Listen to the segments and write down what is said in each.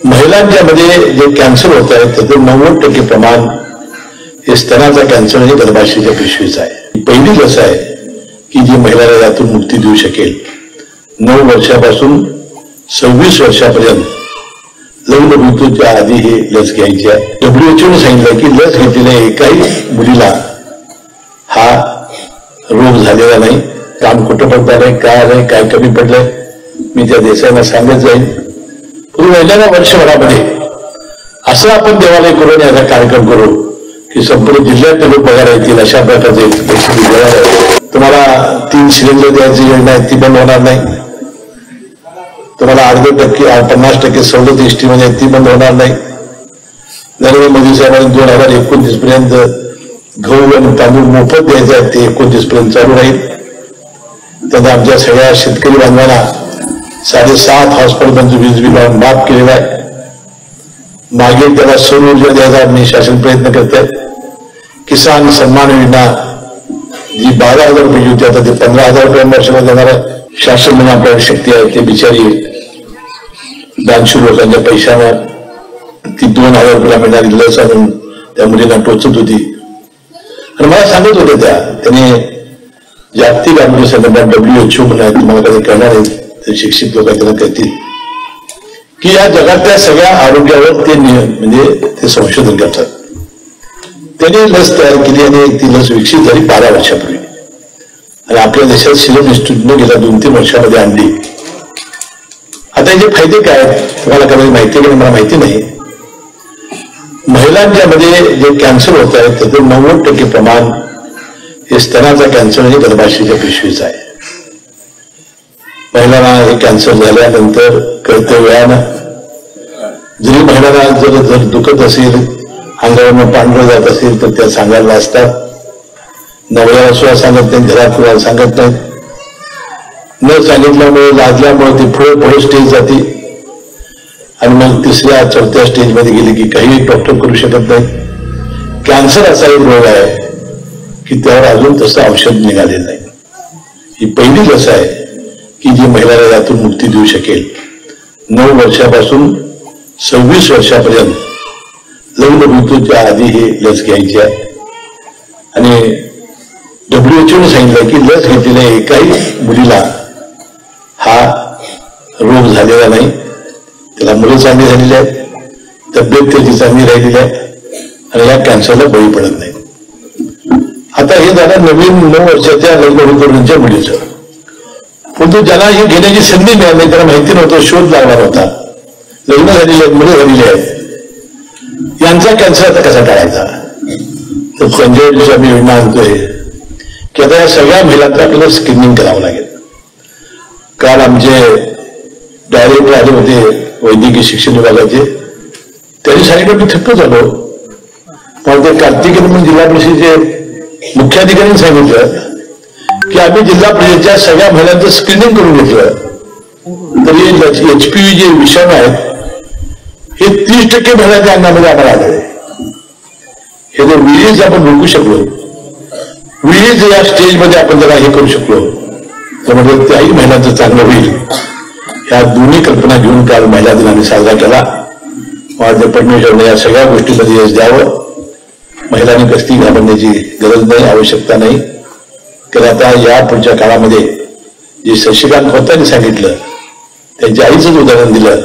महिलांच्या मध्ये जे कॅन्सर होत आहे त्याचं 90% प्रमाण हे स्तनाचा कॅन्सर म्हणजे गर्भाशयाच्या पिशवीचा आहे. पहिली लस आहे की जी महिलाला यातून मुक्ती देऊ शकेल. 9 वर्षापासून 26 वर्षापर्यंत लग्न ऋतूच्या आधी हे लस घ्यायची आहे. WHO ने सांगितलं की लस घेतलेल्या एकाही मुलीला हा रोग झालेला नाही. काम कुठं पडता नाही, काय नाही, काय कमी पडलंय मी त्या देशांना सांगत जाईल. पूर्वी महिन्याला वर्षभरामध्ये असं आपण देवालय करून याचा कार्यक्रम करू की संपूर्ण जिल्ह्यात लोक पगार येतील अशा प्रकारचे तुम्हाला 3 सिलेंडर द्यायची योजना आहे ती बंद होणार नाही. तुम्हाला 50% सवलत एसटी मध्ये ती बंद होणार नाही. नरेंद्र मोदी साहेबांनी 2029 पर्यंत गहू आणि तांदूळ मोफत द्यायचे आहेत ते 29 पर्यंत चालू राहील. त्यात आमच्या सगळ्या शेतकरी बांधवांना 7.5 हॉस्पिटलचं वीज बिल माफ केलेलं आहे. मागे त्याला सौर ऊर्जा द्यायचा मी शासन प्रयत्न करत आहे. किसान सन्मान योजना जी 12,000 रुपये होती आता ते 15,000 रुपये वर्षाला देणार आहे. शासन म्हणून आपल्याला शक्ती आहे ते बिचारी दानशूर लोकांच्या पैशावर ती 2,000 रुपयाला मिळणारी लस आणून त्या मुलींना टोचत होती. आणि मला सांगत होते त्याने जागतिक आरोग्य संघटना WHO म्हणून तुम्हाला कधी करणार आहे ते शिक्षित लोक त्यांना कहतील की या जगातल्या सगळ्या आरोग्यावर ते म्हणजे ते संशोधन करतात. त्याने लस तयार केली आणि ती लस विकसित झाली 12 वर्षापूर्वी आणि आपल्या देशात सिरम इन्स्टिट्यूटने गेल्या 2-3 वर्षामध्ये आणली. आता याचे फायदे काय तुम्हाला कधी माहिती आहे की मला माहिती नाही. महिलांच्या मध्ये जे कॅन्सर होत आहे त्याचं 90% प्रमाण हे स्तनाचा कॅन्सर म्हणजे गर्भाशयाच्या पिशवीचा आहे. महिलांना हे कॅन्सर झाल्यानंतर कळत्या वेळानं जरी महिलांना जर दुखत असेल अंगावरनं पांढरं जात असेल तर त्या सांगायला असतात. नवऱ्याला सुद्धा सांगत नाही, घरात कुणाला सांगत नाही. न सांगितल्यामुळे लाजल्यामुळे ती पुढे स्टेज जाते आणि मग 3ऱ्या-4थ्या स्टेजमध्ये गेली की काही डॉक्टर करू शकत नाही. कॅन्सर असा एक रोग आहे की त्यावर अजून तसं औषध निघालेलं नाही. ही पहिली लस आहे की जी महिलाला यातून मुक्ती देऊ शकेल. 9 वर्षापासून 26 वर्षापर्यंत लग्न ऋतूच्या आधी हे लस घ्यायची आहे. आणि WHO ने सांगितलं की लस घेतलेल्या एकाही मुलीला हा रोग झालेला नाही. त्याला मुलं चांगली झालेली आहेत, तब्येत त्याची चांगली राहिलेली आहे आणि या कॅन्सरला बळी पडत नाही. आता हे झालं नवीन 9 वर्षाच्या लग्न मुलीचं. परंतु ज्यांना हे घेण्याची संधी मिळाली नाही, त्याला माहिती नव्हतं, शोध लागणार होता. लग्न झालेले आहेत, मुलं झालेली आहेत, यांचा कॅन्सर आता कसा टाळायचा. तर संजय आम्ही योजना आणतोय की आता या सगळ्या महिलांचं आपल्याला स्क्रीनिंग करावं लागेल. काल आमचे डायरेक्टर आले होते वैद्यकीय शिक्षण विभागाचे, त्यांनी सांगितलं मी थक्क झालो. पण ते कार्तिकेय म्हणून जिल्हा परिषदेचे मुख्याधिकाऱ्यांनी सांगितलं की आम्ही जिल्हा परिषदेच्या सगळ्या महिलांचं स्क्रीनिंग करून घेतलं तरी HPV जे विषाणू आहेत हे 30% महिलांच्या अंगामध्ये आम्हाला आढळले. हे जर विलीज आपण रोखू शकलो, विलीज या स्टेजमध्ये आपण जरा हे करू शकलो तर म्हणजे त्याही महिलांचं चांगलं होईल. ह्या दोन्ही कल्पना घेऊन काल महिला दिन आम्ही साजरा केला. माझ्या परमेश्वरने या सगळ्या गोष्टींमध्ये यश द्यावं. महिलांनी कसली घाबरण्याची गरज नाही, आवश्यकता नाही. तर आता या पुढच्या काळामध्ये जे शशिकांत खोतांनी सांगितलं त्यांच्या आईचंच उदाहरण दिलं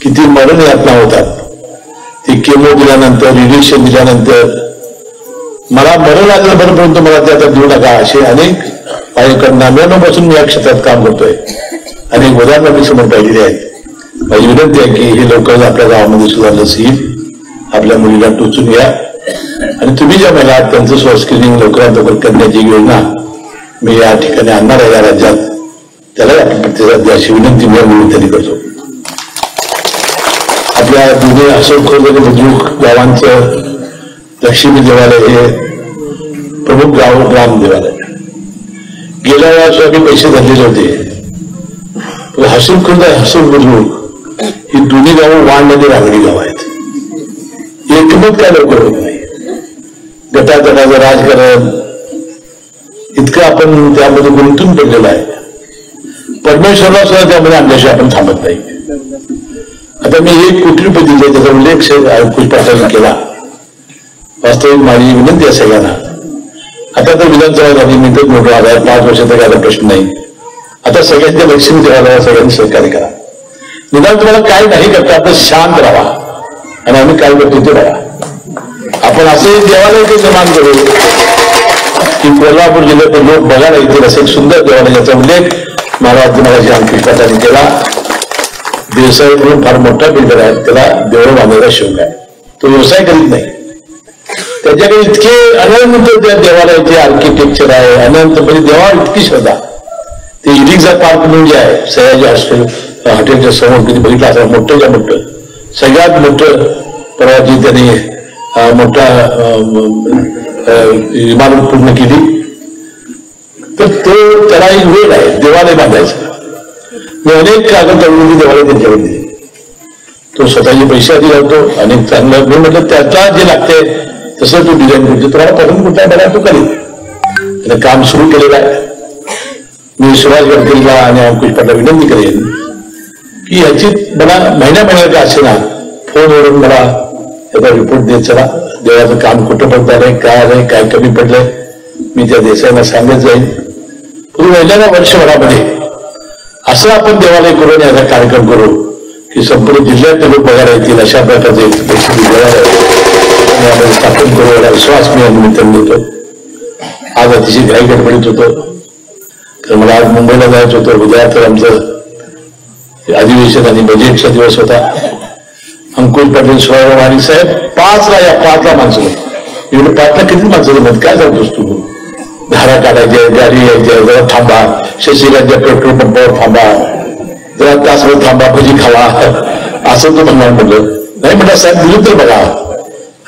की ती मरण यातना होतात. ती केमो दिल्यानंतर रेडिएशन दिल्यानंतर मला मरण आलं बरं परंतु मला ते आता देऊ नका असे अनेक माझ्याकडे 99 पासून मी या क्षेत्रात काम करतोय. अनेक उदाहरणं मी समोर पाहिलेली आहेत. माझी विनंती आहे की हे लवकरच आपल्या गावामध्ये सुद्धा लस येईल. आपल्या मुलीला टोचून घ्या आणि तुम्ही ज्या महिला त्यांचं स्व स्क्रीनिंग लवकरात लवकर करण्याची योजना मी या ठिकाणी आणणार आहे या राज्यात. त्याला आपण प्रतिसाद द्या अशी विनंती मी निमित्ताने करतो. आपल्या दोन्ही अशोक बुद्रुक गावांचं लक्ष्मी देवालय हे प्रमुख ग्राम देवालय. गेल्या वेळेस आम्ही पैसे धरलेले होते. हसून खुर्द हसून बुद्रुक ही दोन्ही गावं वांड आणि रांगडी गाव आहेत. एकमत काय लवकर होत नाही. गटागटाचं राजकारण इतकं आपण त्यामध्ये गुंतून पडलेलं आहे. परमेश्वरला सुद्धा त्यामध्ये आणल्याशिवाय आपण थांबत नाही. आता मी 1 कोटी रुपये दिले, त्याचा उल्लेख अंकुश पाटलांनी केला. वास्तविक माझी विनंती आहे सगळ्यांना, आता तर विधानसभा झाली, मी तर मोठं आला, 5 वर्षाचा काय प्रश्न नाही. आता सगळ्यांच्या लक्ष्मी देवाला सगळ्यांनी सहकार्य करा. निदान तुम्हाला काय नाही करता, आपलं शांत राहा आणि आम्ही काय करतो ते बघा. आपण असे देवालय ते निर्माण करू की कोल्हापूर जिल्ह्यात लोक बघायला येतील असे एक सुंदर देवालय, याचा उल्लेख महाराज महाराज अंकुश पाटलांनी केला. देसाई म्हणून फार मोठा बिल्डर आहे, त्याला देवळ बांधायला शौक आहे, तो व्यवसाय करीत नाही. त्याच्याकडे इतके अनंत त्या देवालयाचे आर्किटेक्चर आहे, अनंत म्हणजे देवावर इतकी श्रद्धा. ते इलिक्झा पार्क म्हणून जे आहे सयाजी हॉटेलच्या समोर कधी बघितलं असं मोठं मोठं सगळ्यात मोठं परवाची त्यांनी मोठा इमारत पूर्ण केली. तर तो त्याला एक वेळ आहे देवालय बांधायचा. मी अनेक कागद तरुणी देवालय त्यांच्याकडे दिले, तो स्वतःचे पैसे आधी लावतो. अनेक चांगलं मी म्हटलं त्याचा जे लागते तसं तो डिझाईन करतो, तुम्हाला पसंत कुठला बघा तो करेल. त्यानं काम सुरू केलेलं आहे. मी सुभाष गडकरीला आणि अंकुश पाटला विनंती करेन की याची मला महिन्याचा असे ना फोनवरून मला याचा रिपोर्ट देत चला, देवाचं काम कुठं पडत आहे, काय आहे, काय कमी पडलंय, मी त्या देसाईंना सांगत जाईन. पूर्वी महिन्याला वर्षभरामध्ये असं आपण देवालय करून याचा कार्यक्रम करू की संपूर्ण जिल्ह्यात लोक बघायला येतील अशा प्रकारचे स्थापन करू, याला विश्वास मी या निमित्ताने देतो. आज अतिशय घाई गडबडीत होतो, तर मला आज मुंबईला जायचं होतं. उद्या तर आमचं अधिवेशन आणि बजेटचा दिवस होता. अंकुश पाटील सुभाष वाणी साहेब 5ला माणसं, एवढे 5ला किती माणसं जमत, काय जातोस तू, धारा काढायच्या, गाडी यायच्या, जरा थांबा, शशिकांच्या पेट्रोल पंपावर थांबा, जरा तासभर थांबा, भजी खावा, असं तो म्हणणार. म्हटलं नाही, म्हटलं साहेब दिलं तर बघा.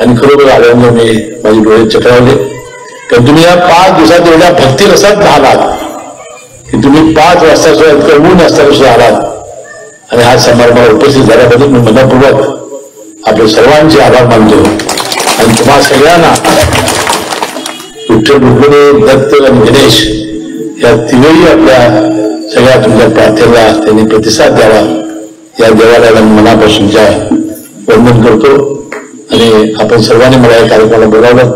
आणि खरोखर आल्यानंतर मी माझे डोळे चक्रावले, कारण तुम्ही या 5 दिवसात एवढ्या भक्ती रसात आलात की तुम्ही 5 वाजता सुद्धा इतकं ऊन असताना सुद्धा आलात. आणि हा समारंभाला उपस्थित झाल्याबद्दल मी मनापूर्वक आपल्या सर्वांचे आभार मानतो. आणि तुम्हा सगळ्यांना विठ्ठल रुक्मिणी, दत्त आणि गणेश या तिघही आपल्या सगळ्या तुमच्या प्रार्थनेला त्यांनी प्रतिसाद द्यावा, या देवालयाला मनापासूनच्या वंदन करतो. आणि आपण सर्वांनी मला या कार्यक्रमाला बोलावलं.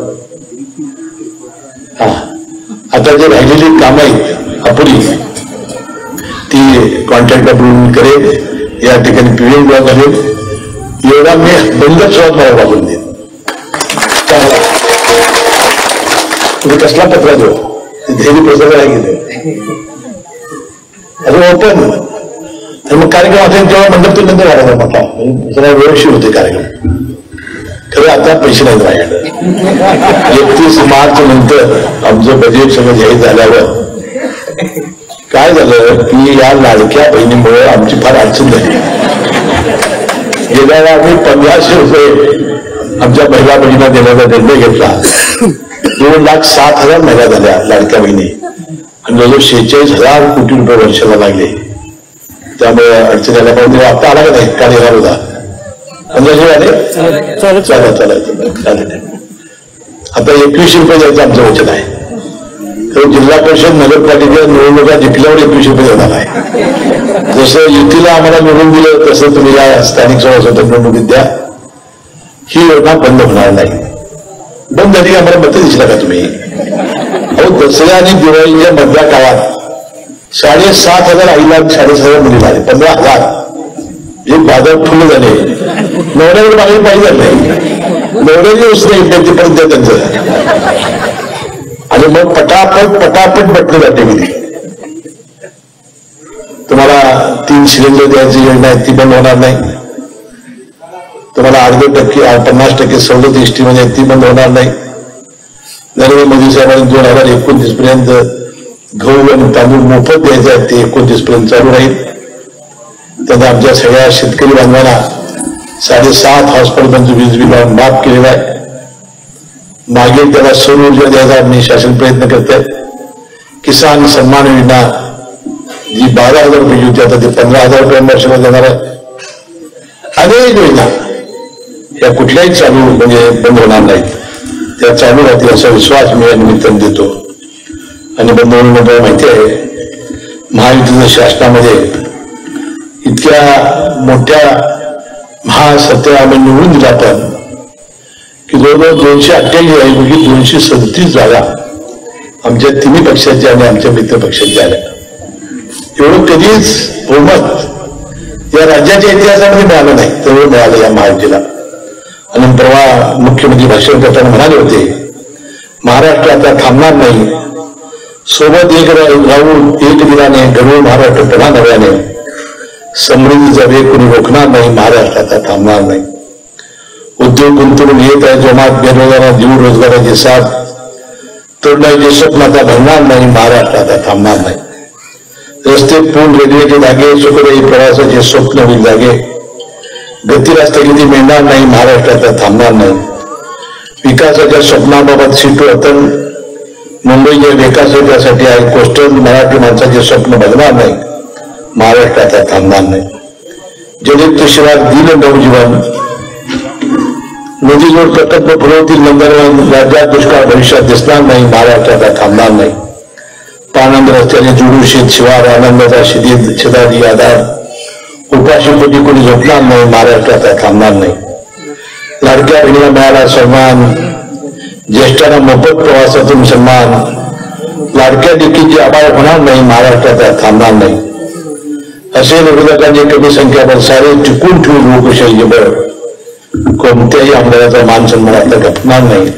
आता जे राहिलेली कामं आहेत अपुरी, ती कॉन्ट्रॅक्ट अप्रूव्ह करेल, या ठिकाणी पीएम ब्लॉक घालेल, एवढा मी बंद शॉट मला वापरून देईन. तुम्ही कसला पत्र देऊ, धैर्य प्रसंग आहे गेले अजून ओपन. तर मग कार्यक्रम असेल तेव्हा मंडप नंतर वाढायचा म्हटला, जरा व्यवस्थित होते कार्यक्रम. खरं आता पैसे नाहीत माझ्याकडे. 31 मार्च नंतर आमचं बजेट सगळं जाहीर झाल्यावर काय झालं की या लाडक्या बहिणीमुळे आमची फार अडचण झाली. गेल्या आम्ही 1500 रुपये आमच्या महिला बहिणींना देण्याचा निर्णय घेतला. 2,07,000 महिला झाल्या लाडक्या बहिणी, आणि जवळजवळ 46,000 कोटी रुपये वर्षाला लागले. त्यामुळे अडचण यायला पाहिजे. आता आला का नाही, काल येणार होता. 1500 आले, चालेल. आता 21 रुपये द्यायचं आमचं वचन आहे. तर जिल्हा परिषद नगरपालिका निवडणुका जिंकल्यावर 21 रुपये देणार आहे. जसं युतीला आम्हाला निवडून दिलं तसं तुम्ही या स्थानिक स्वराज्य निवडणुकीत द्या. ही योजना बंद होणार नाही. बंद झाली आम्हाला मतं दिसला का तुम्ही? अहो, दसऱ्या आणि दिवाळीच्या मधल्या काळात 7,500 आईला 7,500 मुली झाले, 15,000 हे बाजार फुलं झाले. नवऱ्याकडे मागे पाहिजे नाही, नवऱ्याची उसने परत द्या त्यांचं. आणि मग पटापट बटणं जाते गेली. तुम्हाला 3 सिलेंडर द्यायची योजना आहे, ती बंद होणार नाही. तुम्हाला 50% सवलत एसटी मध्ये ती बंद होणार नाही. नरेंद्र मोदी साहेबांनी 2029 पर्यंत गहू आणि तांदूळ मोफत द्यायचे आहेत, ते 29 पर्यंत चालू राहील. त्यांना आमच्या सगळ्या शेतकरी बांधवांना 7.5 हॉर्सपावरचं वीज बिल माफ केलेलं आहे. मागे त्याला सौर ऊर्जा द्यायचा आम्ही शासन प्रयत्न करत आहे. किसान सन्मान योजना जी 12,000 रुपये होती, आता ते 15,000 रुपये वर्षाला देणार आहे. अनेक योजना या कुठल्याही चालू म्हणजे बंद होणार नाहीत, त्या चालू राहतील असा विश्वास मी या निमित्ताने देतो. आणि बंद होण्याबद्दल माहिती आहे, महायुतीच्या शासनामध्ये इतक्या मोठ्या हा सत्य आम्ही निवडून दिला पण की जवळजवळ 288 ऐवजी 237 जागा आमच्या तिन्ही पक्षाच्या आणि आमच्या मित्र पक्षाच्या आल्या. एवढं कधीच बहुमत या राज्याच्या इतिहासामध्ये मिळालं नाही, तेवढं मिळालं या महायुतीला. आणि परवा मुख्यमंत्री भाषण करताना म्हणाले होते, महाराष्ट्र आता थांबणार नाही, सोबत एक राहून एक दिलाने घडवून महाराष्ट्र पुन्हा नव्याने समृद्धीचा वेग कोणी रोखणार नाही, महाराष्ट्र आता थांबणार नाही. उद्योग गुंतवणूक येत आहे जोमात, बेरोजगारांना देऊ रोजगाराची साथ, तरुणाईचे स्वप्न आता भरणार नाही, महाराष्ट्र आता थांबणार नाही. रस्ते पूल रेल्वेचे धागे, सुखदायी प्रवासाचे स्वप्न होईल जागे, गतीला स्थगिती मिळणार नाही, महाराष्ट्र आता थांबणार नाही. विकासाच्या स्वप्नाबाबत सीटू अतन मुंबईच्या विकासासाठी आहे कोस्टल मराठी माणसाचे स्वप्न बघणार नाही, महाराष्ट्र आता थांबणार नाही. जलित शिवार दिल नवजीवन, नदीजोड प्रकल्प फुलवतील नंदनवन, राज्यात दुष्काळ भविष्यात दिसणार नाही, महाराष्ट्र आता थांबणार नाही. पानंद रस्त्याने जुडू शेत शिवार, आनंदाचा शेतादी आधार, उपाशी पोटी कोणी झोपणार नाही, महाराष्ट्र आता थांबणार नाही. लाडक्या बहिणीला मिळाला सन्मान, ज्येष्ठांना मोफत प्रवासातून सन्मान, लाडक्या लेकीची आबाळ होणार नाही, महाराष्ट्रात थांबणार नाही. असे विरोधकांची कमी संख्याबळ सारे टिकून ठेवून लोकशाही बळ, कोणत्याही आमदाराचा मान सन्मान आता घटणार नाही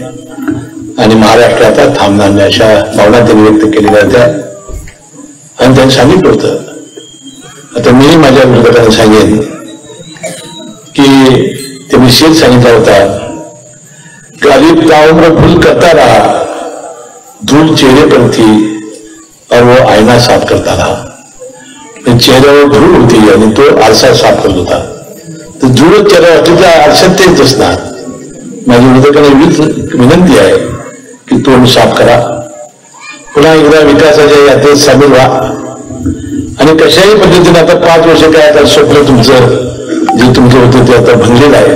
आणि महाराष्ट्रात थांबणार नाही, अशा भावना त्यांनी व्यक्त केलेल्या होत्या. आणि त्यांनी सांगितलं होतं, आता मी माझ्या विरोधकांना सांगेन की त्यांनी शेत सांगितला होता, गरीब ताउम्र फुल करता रहा, धूल चेहरे पर थी और वो आईना साफ करता रहा. चेहऱ्यावर धूळ होती आणि तो आरसा साफ करत होता. तर धूळ चेहऱ्यावर असते त्या आरशात तेच दिसणार. माझी विरोधकांना विनंती आहे की तोंड साफ करा, पुन्हा एकदा विकासाच्या यात्रेत सामील व्हा आणि कशाही पद्धतीने आता 5 वर्ष काय आता स्वप्न तुमचं जे तुमचं होतं ते आता भंगलेलं आहे.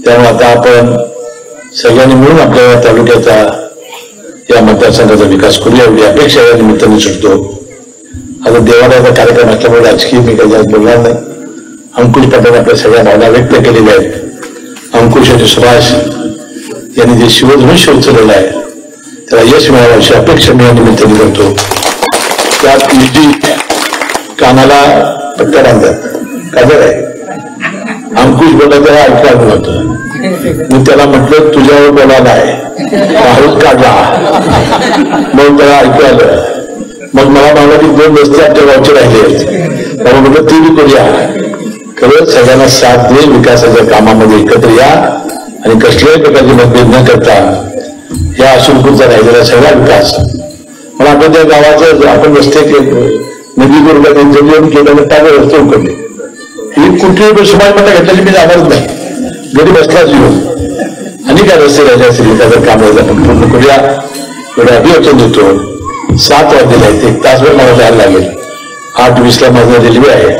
त्यामुळे आता आपण सगळ्यांनी मिळून आपल्या तालुक्याचा या मतदारसंघाचा विकास करूया, एवढी अपेक्षा या निमित्ताने सुटतो. आता देवालयाचा कार्यक्रम असल्यामुळे राजकीय मी काही जास्त बोलणार नाही. अंकुश पाटील आपल्या सगळ्या भावना व्यक्त केलेल्या आहेत. अंकुश आणि सुभाष यांनी जे शिवधनुष्य उचललेलं आहे त्याला यश मिळावं अशी अपेक्षा मी या निमित्ताने करतो. त्यात निधी कानाला पट्ट्या बांधतात, काजर आहे. अंकुश बोलला त्याला ऐकायला मिळतं. मी त्याला म्हटलं तुझ्यावर बोलायला आहे, बाहेर काढला, मग त्याला ऐकलं. मग मला मागला की 2 रस्ते आमच्या गावचे राहिले, त्याला म्हटलं ती बी करूया. खरंच सगळ्यांना साथ दे, विकासाच्या कामामध्ये एकत्र या आणि कसल्याही प्रकारची मतभेद न करता या अशुल्पूरचा राहिलेला सगळा विकास. मला आपण त्या गावाचं आपण रस्ते नदी गुरुला केल्यानं त्यावर रस्ते उकडले. ही कुठली सुमार म्हणता घेतल्याची मी जाणारच नाही, घरी बसलाच येऊन आणि काय रस्ते राहिले असेल त्याचं काम आपण पूर्ण करूया एवढं अभिवचन देतो. 7 वाजलेले आहेत, 1 तासभर मला जायला लागेल. 8:20ला माझं रेल्वे आहे.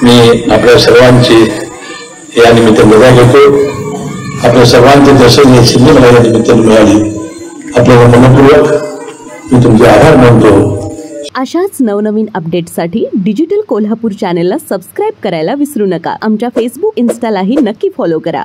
मी आपल्या सर्वांची या निमित्ताने रजा घेतो. आपल्या सर्वांचे दर्शन ही सिद्धी मला या निमित्ताने मिळाली. आपल्याला मनपूर्वक मी तुमचे आभार मानतो. अशाच नवनवीन अपडेट्ससाठी डिजिटल कोल्हापूर चॅनेलला सबस्क्राईब करायला विसरू नका. आमच्या फेसबुक, इन्स्टालाही नक्की फॉलो करा.